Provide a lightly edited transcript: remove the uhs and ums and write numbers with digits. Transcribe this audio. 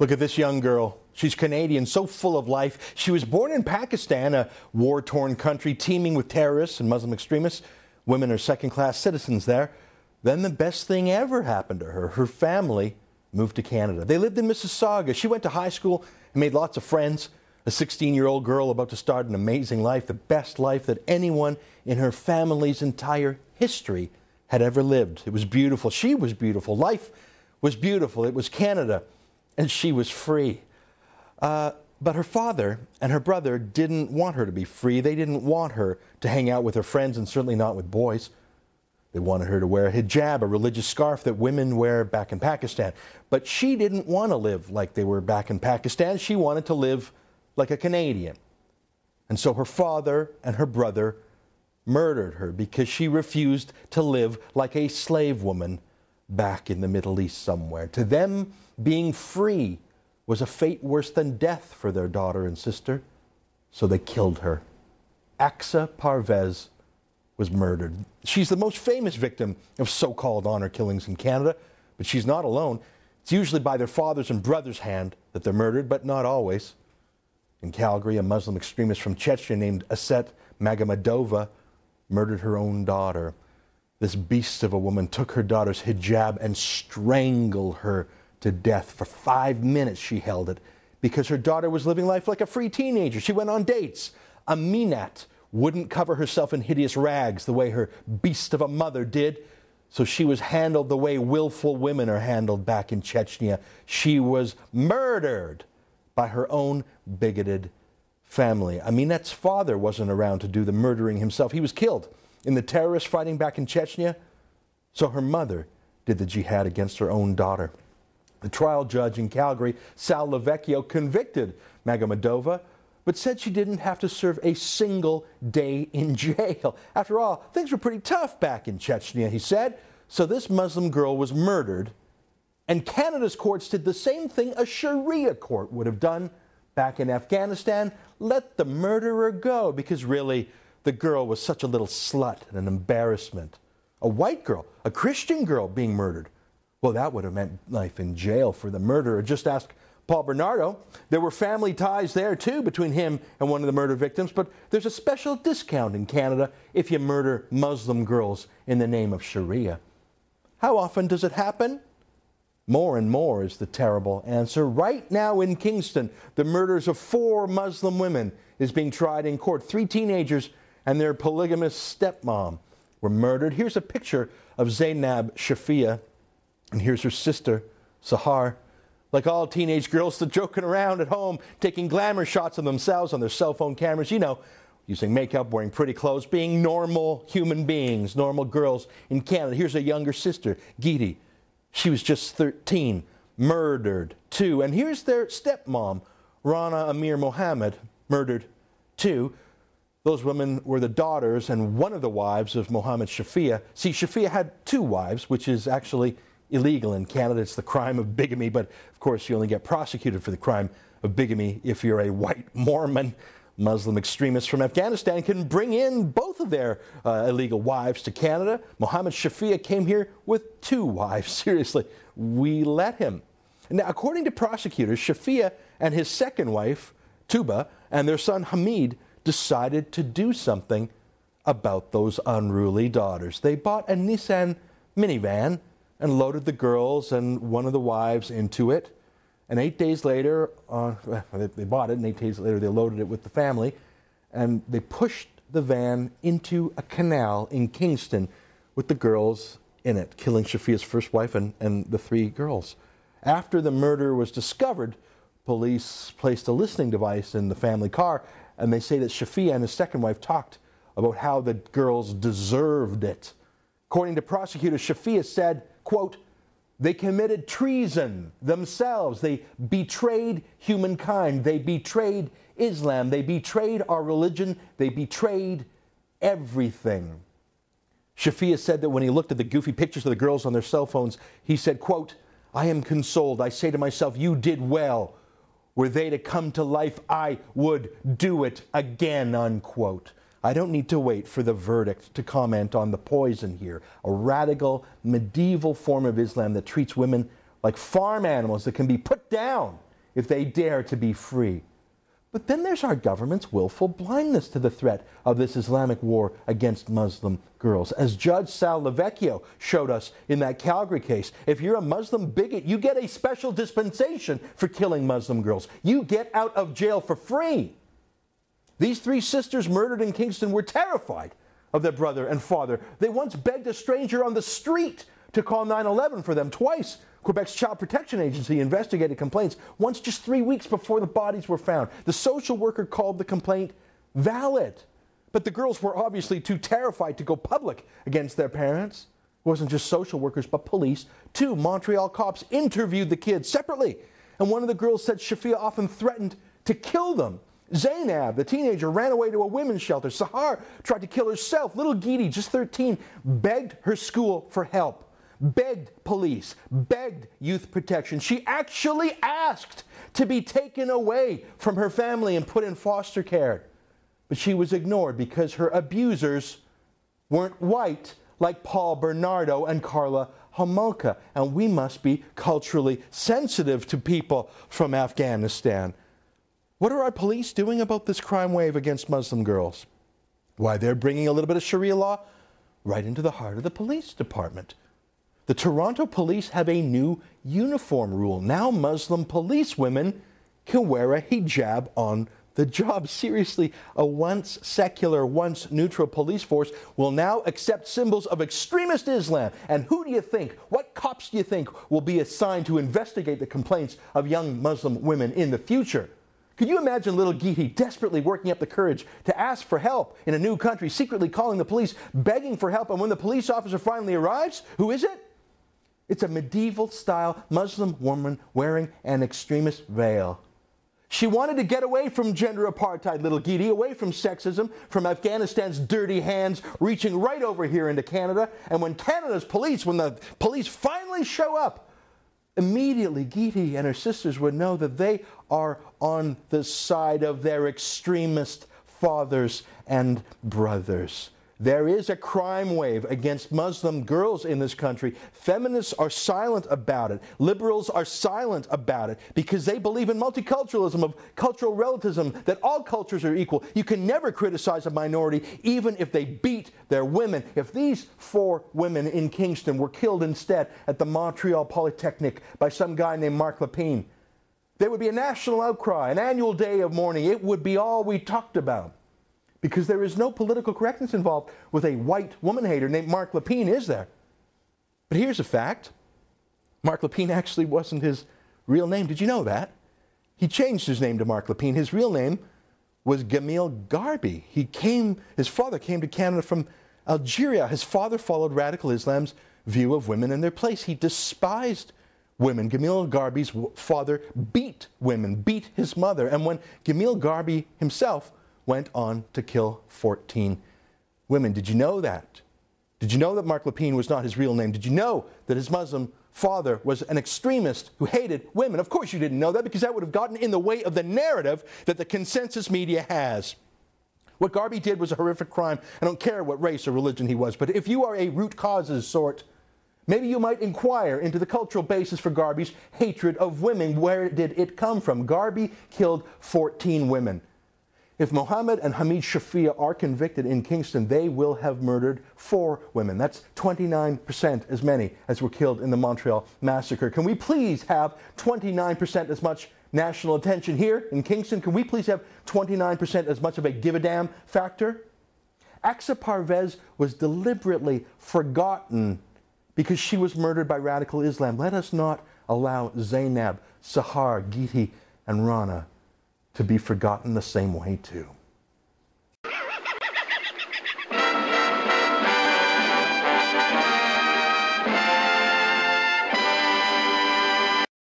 Look at this young girl. She's Canadian, so full of life. She was born in Pakistan, a war-torn country teeming with terrorists and Muslim extremists. Women are second-class citizens there. Then the best thing ever happened to her. Her family moved to Canada. They lived in Mississauga. She went to high school and made lots of friends. A 16-year-old girl about to start an amazing life, the best life that anyone in her family's entire history had ever lived. It was beautiful. She was beautiful. Life was beautiful. It was Canada, and she was free. But her father and her brother didn't want her to be free. They didn't want her to hang out with her friends, and certainly not with boys. They wanted her to wear a hijab, a religious scarf that women wear back in Pakistan. But she didn't want to live like they were back in Pakistan. She wanted to live like a Canadian. And so her father and her brother murdered her because she refused to live like a slave woman back in the Middle East somewhere. To them, being free was a fate worse than death for their daughter and sister. So they killed her. Aqsa Parvez was murdered. She's the most famous victim of so-called honor killings in Canada, but she's not alone. It's usually by their father's and brother's hand that they're murdered, but not always. In Calgary, a Muslim extremist from Chechnya named Aset Magomedova murdered her own daughter. This beast of a woman took her daughter's hijab and strangled her to death. For 5 minutes she held it because her daughter was living life like a free teenager. She went on dates. Aminat wouldn't cover herself in hideous rags the way her beast of a mother did, so she was handled the way willful women are handled back in Chechnya. She was murdered by her own bigoted family. Aminat's father wasn't around to do the murdering himself. He was killed in the terrorist fighting back in Chechnya, so her mother did the jihad against her own daughter. The trial judge in Calgary, Sal Lavecchio, convicted Magomedova, but said she didn't have to serve a single day in jail. After all, things were pretty tough back in Chechnya, he said. So this Muslim girl was murdered, and Canada's courts did the same thing a Sharia court would have done back in Afghanistan. Let the murderer go, because really, the girl was such a little slut and an embarrassment. A white girl, a Christian girl being murdered. Well, that would have meant life in jail for the murderer. Just ask Paul Bernardo. There were family ties there, too, between him and one of the murder victims, but there's a special discount in Canada if you murder Muslim girls in the name of Sharia. How often does it happen? More and more is the terrible answer. Right now in Kingston, the murders of 4 Muslim women is being tried in court. 3 teenagers and their polygamous stepmom were murdered. Here's a picture of Zainab Shafia, and here's her sister, Sahar. Like all teenage girls, they're joking around at home, taking glamour shots of themselves on their cell phone cameras, you know, using makeup, wearing pretty clothes, being normal human beings, normal girls in Canada. Here's a younger sister, Geeti. She was just 13, murdered too. And here's their stepmom, Rana Amir Mohammed, murdered too. Those women were the daughters and one of the wives of Mohammed Shafia. See, Shafia had 2 wives, which is actually illegal in Canada. It's the crime of bigamy, but of course you only get prosecuted for the crime of bigamy if you're a white Mormon. Muslim extremists from Afghanistan can bring in both of their illegal wives to Canada. Mohammed Shafia came here with 2 wives. Seriously, we let him. Now, according to prosecutors, Shafia and his second wife, Tuba, and their son Hamid decided to do something about those unruly daughters. They bought a Nissan minivan and loaded the girls and one of the wives into it. And 8 days later, they bought it, and 8 days later they loaded it with the family, and they pushed the van into a canal in Kingston with the girls in it, killing Shafia's first wife and the 3 girls. After the murder was discovered, police placed a listening device in the family car, and they say that Shafia and his second wife talked about how the girls deserved it. According to prosecutors, Shafia said, quote, "They committed treason themselves. They betrayed humankind. They betrayed Islam. They betrayed our religion. They betrayed everything." Shafia said that when he looked at the goofy pictures of the girls on their cell phones, he said, quote, "I am consoled. I say to myself, you did well. Were they to come to life, I would do it again," unquote. I don't need to wait for the verdict to comment on the poison here, a radical medieval form of Islam that treats women like farm animals that can be put down if they dare to be free. But then there's our government's willful blindness to the threat of this Islamic war against Muslim girls. As Judge Sal Lavecchio showed us in that Calgary case, if you're a Muslim bigot, you get a special dispensation for killing Muslim girls. You get out of jail for free. These three sisters murdered in Kingston were terrified of their brother and father. They once begged a stranger on the street to call 911 for them. Twice, Quebec's Child Protection Agency investigated complaints, once just 3 weeks before the bodies were found. The social worker called the complaint valid. But the girls were obviously too terrified to go public against their parents. It wasn't just social workers, but police. 2 Montreal cops interviewed the kids separately. And one of the girls said Shafia often threatened to kill them. Zainab, the teenager, ran away to a women's shelter. Sahar tried to kill herself. Little Geeti, just 13, begged her school for help. Begged police, begged youth protection. She actually asked to be taken away from her family and put in foster care. But she was ignored because her abusers weren't white like Paul Bernardo and Carla Homolka. And we must be culturally sensitive to people from Afghanistan. What are our police doing about this crime wave against Muslim girls? Why, they're bringing a little bit of Sharia law right into the heart of the police department. The Toronto police have a new uniform rule. Now Muslim police women can wear a hijab on the job. Seriously, a once secular, once neutral police force will now accept symbols of extremist Islam. And who do you think, what cops do you think will be assigned to investigate the complaints of young Muslim women in the future? Could you imagine little Geeti desperately working up the courage to ask for help in a new country, secretly calling the police, begging for help, and when the police officer finally arrives, who is it? It's a medieval-style Muslim woman wearing an extremist veil. She wanted to get away from gender apartheid, little Geeti, away from sexism, from Afghanistan's dirty hands, reaching right over here into Canada. And when Canada's police, when the police finally show up, immediately Geeti and her sisters would know that they are on the side of their extremist fathers and brothers. There is a crime wave against Muslim girls in this country. Feminists are silent about it. Liberals are silent about it because they believe in multiculturalism, of cultural relativism, that all cultures are equal. You can never criticize a minority, even if they beat their women. If these 4 women in Kingston were killed instead at the Montreal Polytechnic by some guy named Marc Lepine, there would be a national outcry, an annual day of mourning. It would be all we talked about. Because there is no political correctness involved with a white woman hater named Marc Lepine, is there? But here's a fact. Marc Lepine actually wasn't his real name. Did you know that? He changed his name to Marc Lepine. His real name was Gamil Garbi. His father came to Canada from Algeria. His father followed radical Islam's view of women and their place. He despised women. Gamil Garbi's father beat women, beat his mother. And when Gamil Garbi himself went on to kill 14 women. Did you know that? Did you know that Marc Lepine was not his real name? Did you know that his Muslim father was an extremist who hated women? Of course you didn't know that, because that would have gotten in the way of the narrative that the consensus media has. What Garbi did was a horrific crime. I don't care what race or religion he was, but if you are a root causes sort, maybe you might inquire into the cultural basis for Garbi's hatred of women. Where did it come from? Garbi killed 14 women. If Mohammed and Hamid Shafia are convicted in Kingston, they will have murdered 4 women. That's 29% as many as were killed in the Montreal massacre. Can we please have 29% as much national attention here in Kingston? Can we please have 29% as much of a give a damn factor? Aqsa Parvez was deliberately forgotten because she was murdered by radical Islam. Let us not allow Zainab, Sahar, Geeti, and Rana to be forgotten the same way too.